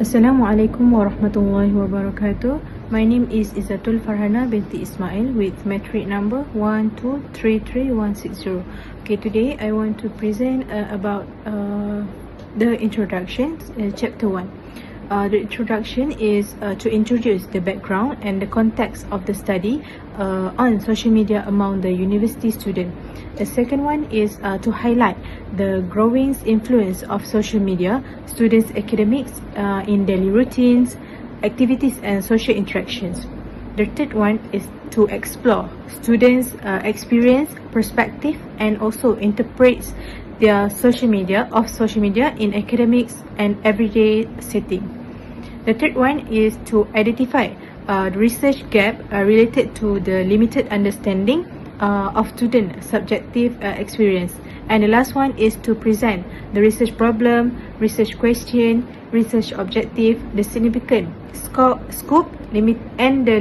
Assalamualaikum warahmatullahi wabarakatuh. My name is Izzatul Farhana binti Ismail with metric number 1233160. Okay, today I want to present about the introduction, chapter 1. The introduction is to introduce the background and the context of the study on social media among the university student. The second one is to highlight the growing influence of social media, students' academics in daily routines, activities and social interactions. The third one is to explore students' experience, perspective and also interprets their social media in academics and everyday setting. The third one is to identify the research gap related to the limited understanding of student subjective experience. And the last one is to present the research problem, research question, research objective, the significant scope, limit and the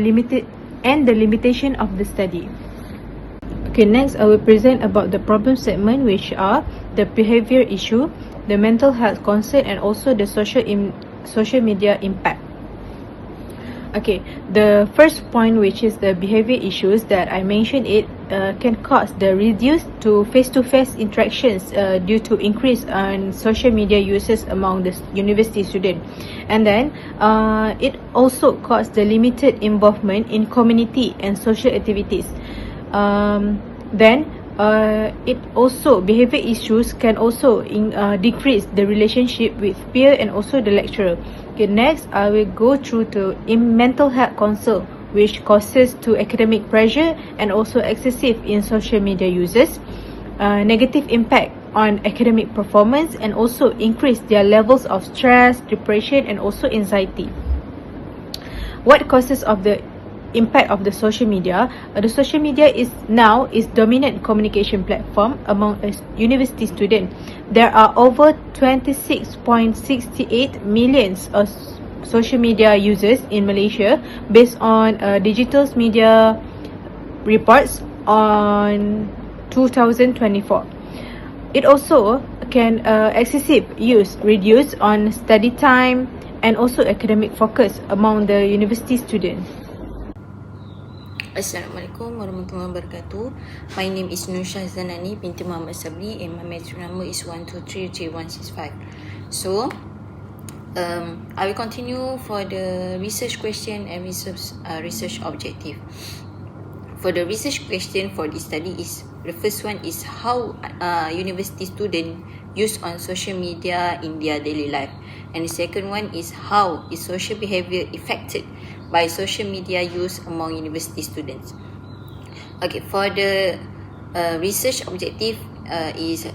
limitation of the study. Okay, next I will present about the problem segment, which are the behavior issue, the mental health concern and also the social media impact. Okay, the first point, which is the behavior issues that I mentioned, it can cause the reduced to face-to-face interactions due to increase on social media users among the university student, and then it also cause the limited involvement in community and social activities. Then it also behavior issues can also decrease the relationship with peer and also the lecturer. Okay, next I will go through to mental health concern, which causes to academic pressure and also excessive in social media users, negative impact on academic performance and also increase their levels of stress, depression and also anxiety. What causes of the impact of the social media? The social media is dominant communication platform among a university student. There are over 26.68 millions of social media users in Malaysia based on digital media reports on 2024. It also can excessive use reduce on study time and also academic focus among the university students. Assalamualaikum warahmatullahi wabarakatuh. My name is Nusha Zanani binti Muhammad Sabri and my metric number is 1233165. So, I will continue for the research question and research objective. For the research question for this study is, the first one is how university student use on social media in their daily life, and the second one is how is social behavior affected by social media use among university students. Okay, for the research objective is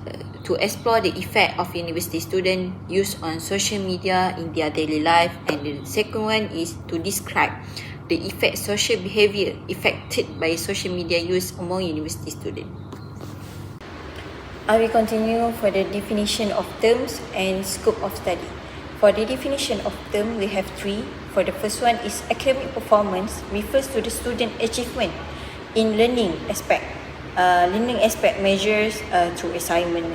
to explore the effect of university student use on social media in their daily life, and the second one is to describe the effect social behavior affected by social media use among university students. I will continue for the definition of terms and scope of study. For the definition of term, we have three. For the first one is academic performance, refers to the student achievement in learning aspect. Learning aspect measures through assignment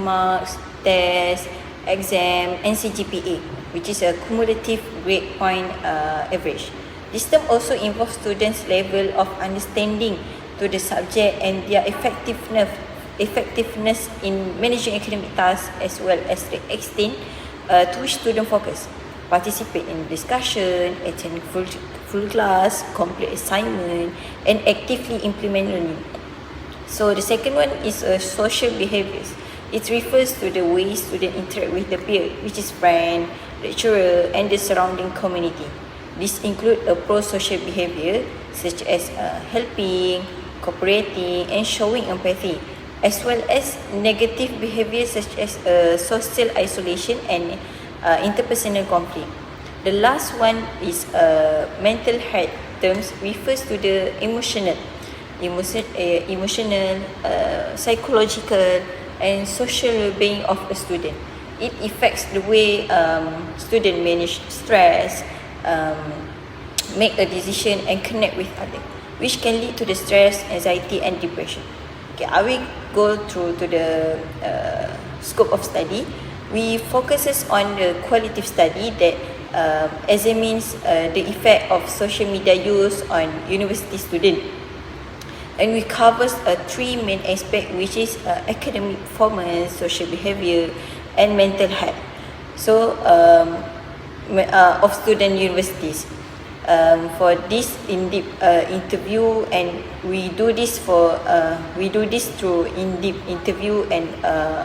marks, tests, exam, and CGPA, which is a cumulative grade point average. This term also involves students' level of understanding to the subject and their effectiveness in managing academic tasks, as well as the extent to which student focus, participate in discussion, attend full class, complete assignment, and actively implement learning. So the second one is social behaviors. It refers to the way students interact with the peer, which is friend, lecturer, and the surrounding community. This include a pro-social behavior such as helping, cooperating, and showing empathy, as well as negative behavior such as social isolation and interpersonal conflict. The last one is mental health terms, refers to the emotional, psychological and social well-being of a student. It affects the way student manage stress, make a decision and connect with others, which can lead to the stress, anxiety and depression. Okay, I will go through to the scope of study. we focuses on the qualitative study that examines the effect of social media use on university student, and we covers three main aspects, which is academic performance, social behavior, and mental health. So of student universities. For this in-depth interview, and we do this through in-depth interview and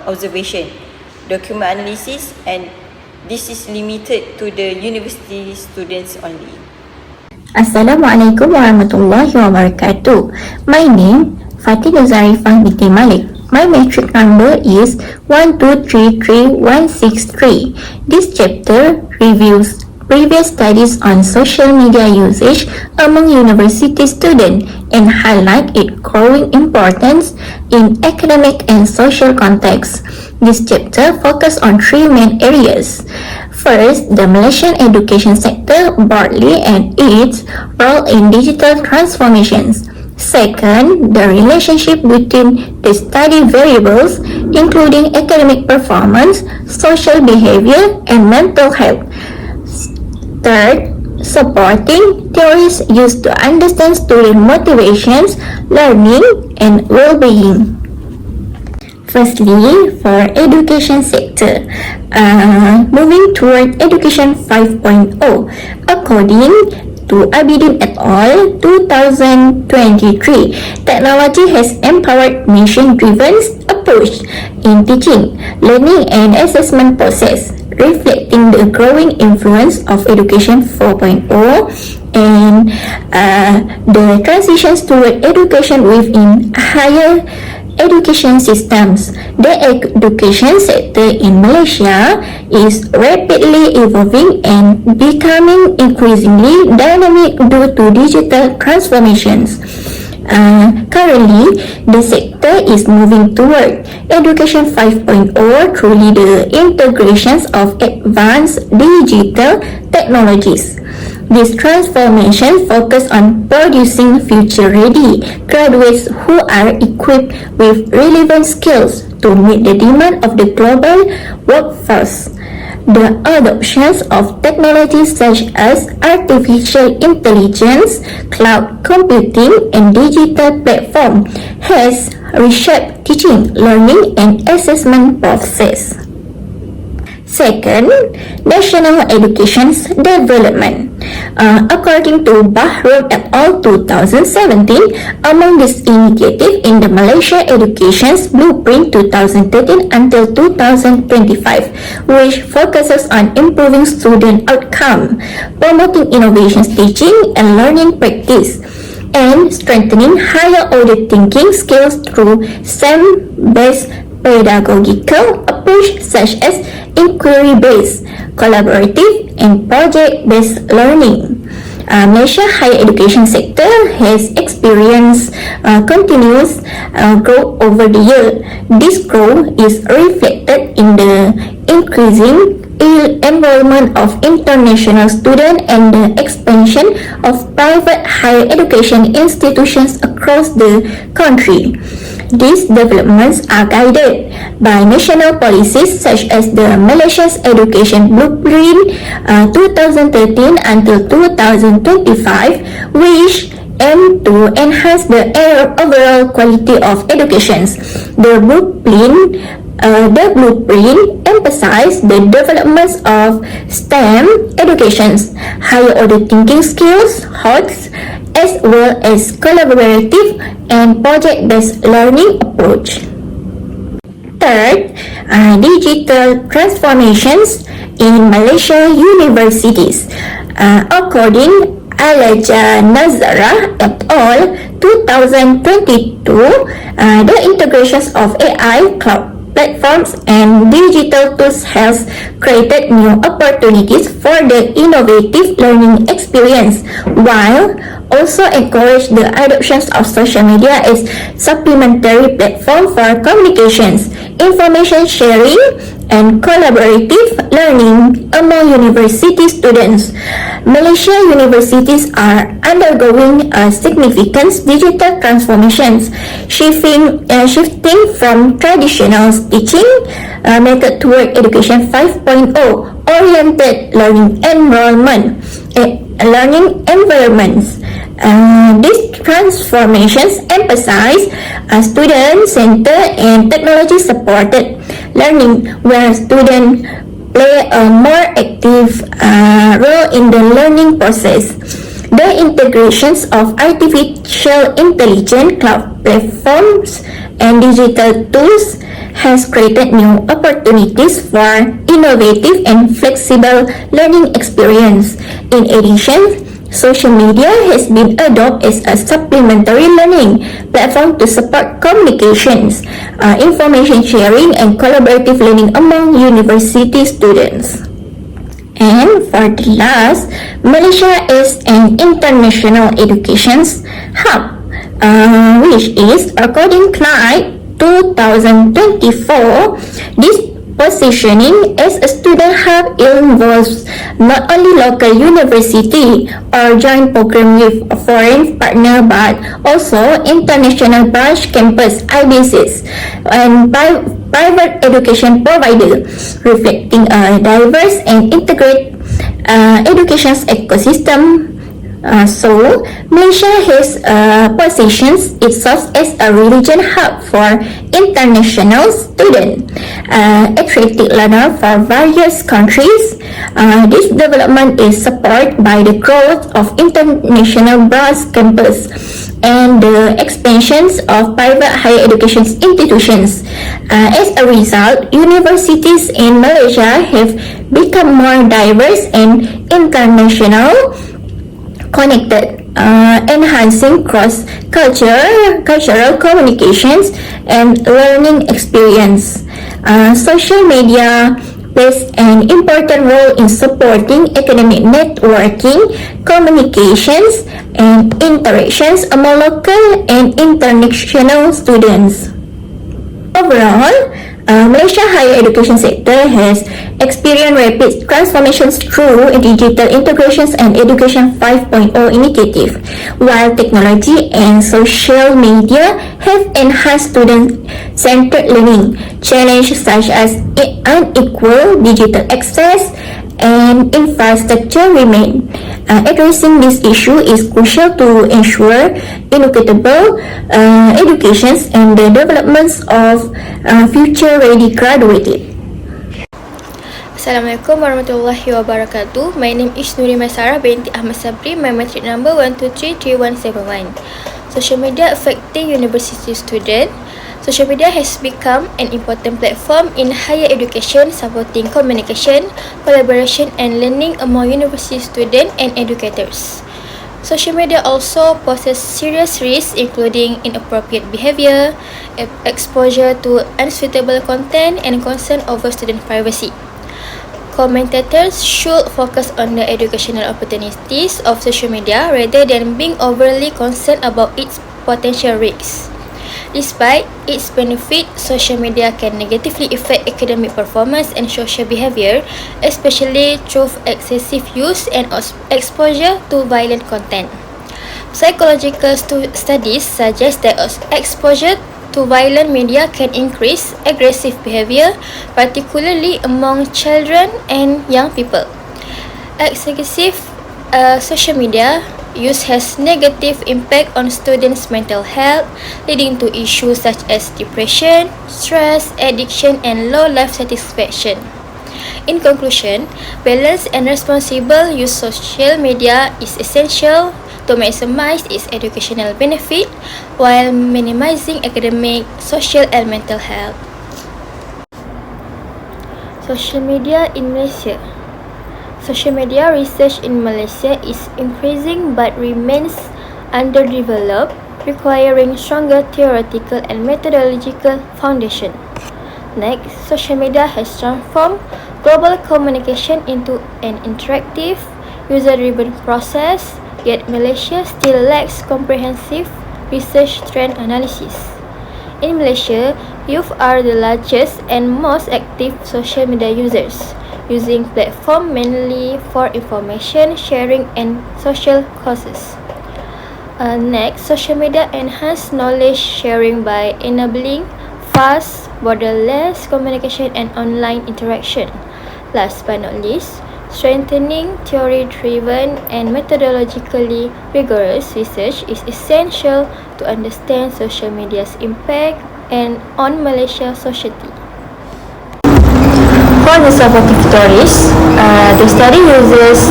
observation, document analysis, and this is limited to the university students only. Assalamualaikum warahmatullahi wabarakatuh. My name Fatina Zarifah binti Malik. My matric number is 1233163. This chapter reviews previous studies on social media usage among university students and highlight its growing importance in academic and social contexts. This chapter focuses on three main areas. First, the Malaysian education sector broadly and its role in digital transformations. Second, the relationship between the study variables, including academic performance, social behavior, and mental health. Third, supporting theories used to understand student motivations, learning, and well-being. Firstly, for education sector, moving toward Education 5.0, according to Abidin et al. 2023, technology has empowered mission-driven approach in teaching, learning, and assessment process, reflecting the growing influence of Education 4.0 and the transitions toward education within higher education systems. The education sector in Malaysia is rapidly evolving and becoming increasingly dynamic due to digital transformations. Currently, the sector is moving toward Education 5.0 through the integrations of advanced digital technologies. This transformation focuses on producing future-ready graduates who are equipped with relevant skills to meet the demand of the global workforce. The adoption of technologies such as artificial intelligence, cloud computing, and digital platform has reshaped teaching, learning, and assessment process. Second, national education development. According to Bahrul et al. 2017, among this initiative in the Malaysia Education's Blueprint 2013 until 2025, which focuses on improving student outcome, promoting innovations teaching and learning practice, and strengthening higher order thinking skills through STEM-based pedagogical approach such as inquiry-based, collaborative, and project-based learning. Malaysia higher education sector has experienced continuous growth over the year. This growth is reflected in the increasing enrollment of international students and the expansion of private higher education institutions across the country. These developments are guided by national policies such as the Malaysia's Education Blueprint 2013 until 2025, which aim to enhance the overall quality of education. The blueprint emphasizes the development of STEM educations, higher order thinking skills, HOTS, as well as collaborative and project-based learning approach. Third, digital transformations in Malaysia universities. According Alaja Nazara et al. 2022, the integrations of AI, cloud platforms, and digital tools has created new opportunities for the innovative learning experience, while also encourage the adoption of social media as supplementary platform for communications, information sharing, and collaborative learning among university students. Malaysia universities are undergoing significant digital transformations, shifting from traditional teaching method toward Education 5.0 oriented learning environments. These transformations emphasize student-centered and technology-supported learning, where students play a more active role in the learning process. The integrations of artificial intelligence, cloud platforms, and digital tools has created new opportunities for innovative and flexible learning experience. In addition, social media has been adopted as a supplementary learning platform to support communications, information sharing, and collaborative learning among university students. And for the last, Malaysia is an international education hub, which is, according to CNIDE 2024, this positioning as a student hub involves not only local university or joint program with a foreign partner, but also international branch campus IBCs and private education provider, reflecting a diverse and integrated education ecosystem. So, Malaysia has positions itself as a religion hub for international students, attracting learners from various countries. This development is supported by the growth of international branch campus and the expansions of private higher education institutions. As a result, universities in Malaysia have become more diverse and international connected, enhancing cross-cultural communications and learning experience. Social media plays an important role in supporting academic networking, communications, and interactions among local and international students. Overall, Malaysia higher education sector has experienced rapid transformations through digital integrations and Education 5.0 initiative, while technology and social media have enhanced student-centered learning. Challenges such as unequal digital access and infrastructure remain. Addressing this issue is crucial to ensure equitable educations and the developments of future-ready graduates. Assalamualaikum warahmatullahi wabarakatuh. My name is Nuri Maisarah binti Ahmad Sabri. My matric number 1233171. Social media affecting university student. Social media has become an important platform in higher education, supporting communication, collaboration, and learning among university students and educators. Social media also poses serious risks, including inappropriate behavior, exposure to unsuitable content, and concern over student privacy. Commentators should focus on the educational opportunities of social media rather than being overly concerned about its potential risks. Despite its benefit, social media can negatively affect academic performance and social behavior, especially through excessive use and exposure to violent content. Psychological studies suggest that exposure to violent media can increase aggressive behavior, particularly among children and young people. Excessive social media use has negative impact on students' mental health, leading to issues such as depression, stress, addiction, and low life satisfaction. In conclusion, balanced and responsible use of social media is essential to maximize its educational benefit while minimizing academic, social, and mental health. Social media in Malaysia. Social media research in Malaysia is increasing but remains underdeveloped, requiring stronger theoretical and methodological foundation. Next, social media has transformed global communication into an interactive, user-driven process, yet Malaysia still lacks comprehensive research trend analysis. In Malaysia, youth are the largest and most active social media users, using platform mainly for information sharing and social causes. Next, social media enhance knowledge sharing by enabling fast, borderless communication and online interaction. Last but not least, strengthening theory-driven and methodologically rigorous research is essential to understand social media's impact and on Malaysia's society. For the supportive theories, the study uses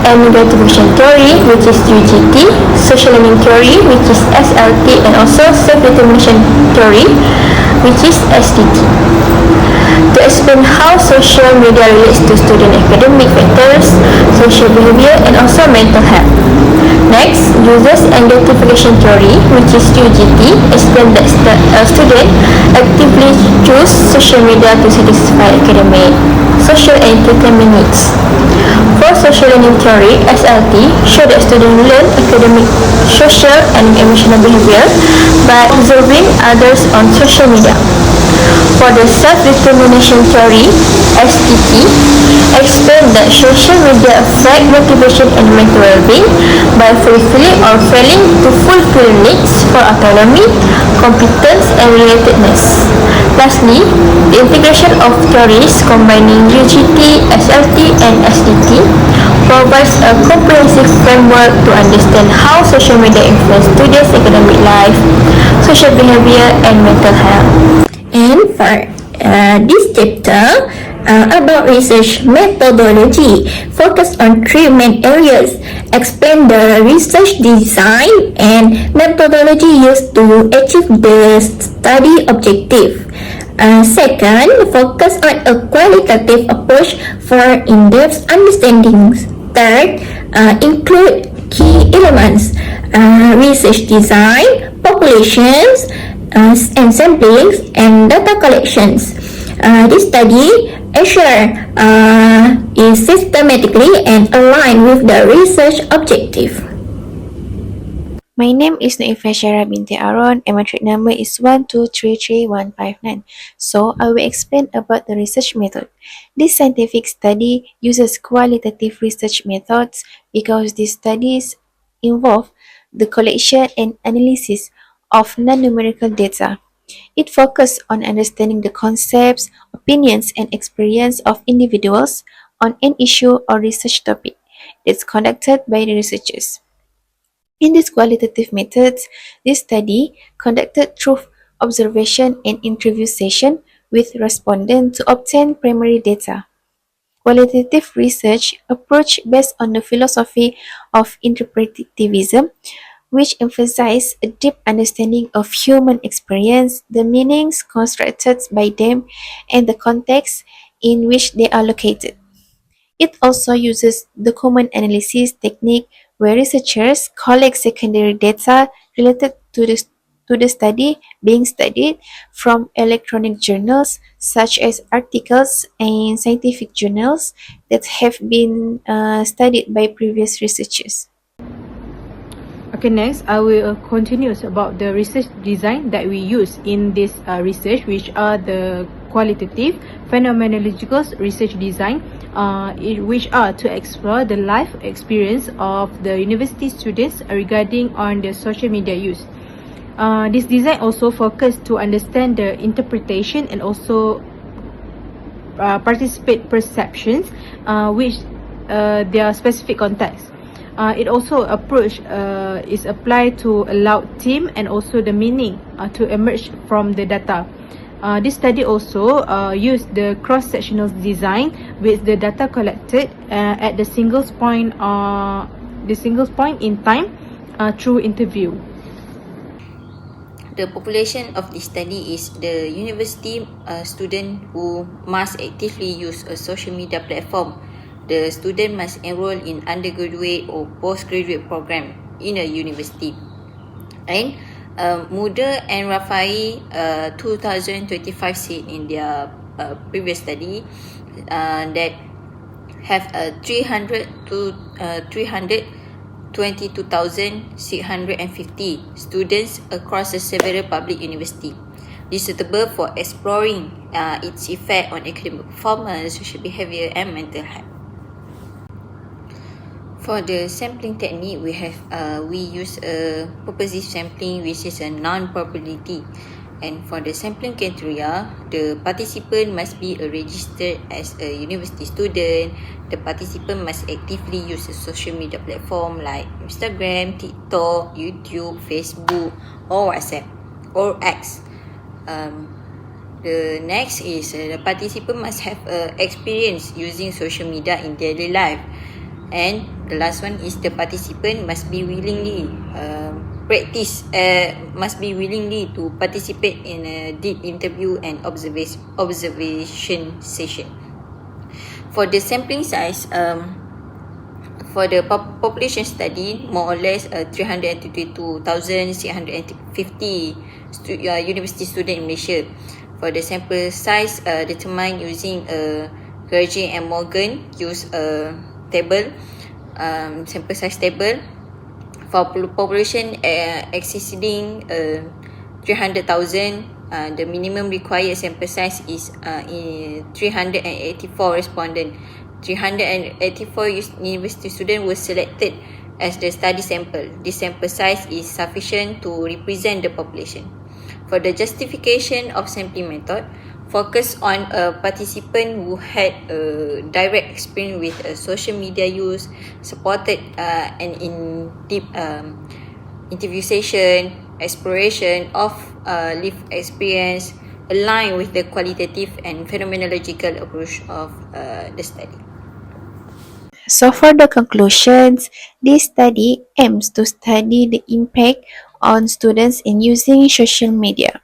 gratification theory, which is UGT, social learning theory, which is SLT, and also self-determination theory, which is SDT. To explain how social media relates to student academic factors, social behavior, and also mental health. Next, users and gratification theory, which is UGT, explain that a student actively choose social media to satisfy academic, social, and entertainment needs. For social learning theory, SLT, show that students learn academic, social, and emotional behavior by observing others on social media. For the self-determination theory, SDT, explain that social media affect motivation and mental well-being by fulfilling or failing to fulfill needs for autonomy, competence, and relatedness. Lastly, the integration of theories combining UGT, SLT, and SDT provides a comprehensive framework to understand how social media influences students' academic life, social behavior, and mental health. And for this chapter about research methodology, focus on three main areas. Explain the research design and methodology used to achieve the study objective. Second, focus on a qualitative approach for in-depth understandings. Third, include key elements, research design, populations, and samplings and data collections. This study ensure is systematically and aligned with the research objective. My name is Naifah Syara binti Aaron and my trade number is 1233159. So, I will explain about the research method. This scientific study uses qualitative research methods because these studies involve the collection and analysis of non-numerical data. It focuses on understanding the concepts, opinions, and experience of individuals on an issue or research topic. It's conducted by the researchers. In these qualitative methods, this study conducted through observation and interview session with respondents to obtain primary data. Qualitative research approach based on the philosophy of interpretivism, which emphasizes a deep understanding of human experience, the meanings constructed by them, and the context in which they are located. It also uses the common analysis technique where researchers collect secondary data related to the study being studied from electronic journals such as articles and scientific journals that have been studied by previous researchers. Okay, next I will continue about the research design that we use in this research, which are the qualitative phenomenological research design, which are to explore the life experience of the university students regarding on the social media use. This design also focus to understand the interpretation and also participate perceptions, which their specific context. It also approach is applied to allow team and also the meaning to emerge from the data. This study also used the cross-sectional design with the data collected at the single point in time through interview. The population of this study is the university student who must actively use a social media platform. The student must enroll in undergraduate or postgraduate program in a university. And Muda and Rafai 2025 said in their previous study that have 322,650 students across several public universities. is suitable for exploring its effect on academic performance, social behaviour and mental health. For the sampling technique, we use a purposive sampling, which is a non-probability. And for the sampling criteria, the participant must be registered as a university student. The participant must actively use a social media platform like Instagram, TikTok, YouTube, Facebook, or WhatsApp, or X. The next is the participant must have experience using social media in daily life. And the last one is the participant must be willingly to participate in a deep interview and observation session. For the sampling size, for the population study, more or less 322,650 university students in Malaysia. For the sample size determined using Gergen and Morgan use a table, sample size table. For population exceeding 300,000, the minimum required sample size is 384 respondents. 384 university students were selected as the study sample. This sample size is sufficient to represent the population. For the justification of sampling method, focus on a participant who had a direct experience with social media use, supported and in deep interview session, exploration of lived experience, aligned with the qualitative and phenomenological approach of the study. So for the conclusions, this study aims to study the impact on students in using social media.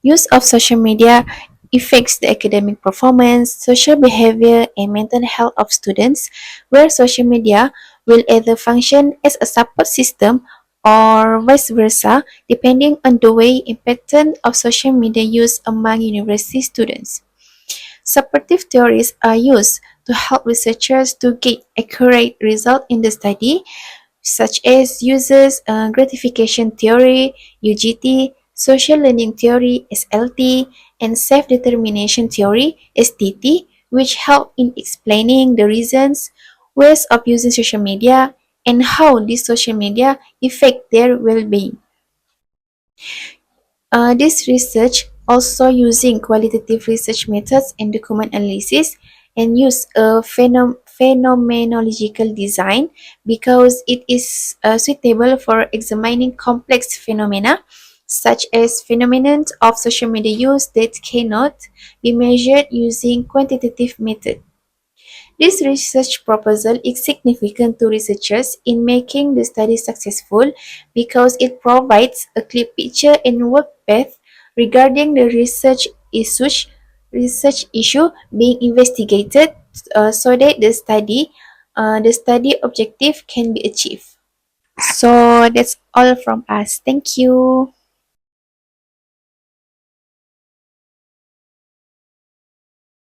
Use of social media affects the academic performance, social behavior, and mental health of students, where social media will either function as a support system or vice versa, depending on the way and pattern of social media use among university students. Supportive theories are used to help researchers to get accurate results in the study, such as users gratification theory, UGT, social learning theory, SLT, and self-determination theory, SDT, which help in explaining the reasons, ways of using social media, and how these social media affect their well-being. This research also using qualitative research methods and document analysis and use a phenomenological design because it is suitable for examining complex phenomena such as phenomena of social media use that cannot be measured using quantitative method. This research proposal is significant to researchers in making the study successful because it provides a clear picture and work path regarding the research issue being investigated so that the study objective can be achieved. So that's all from us. Thank you.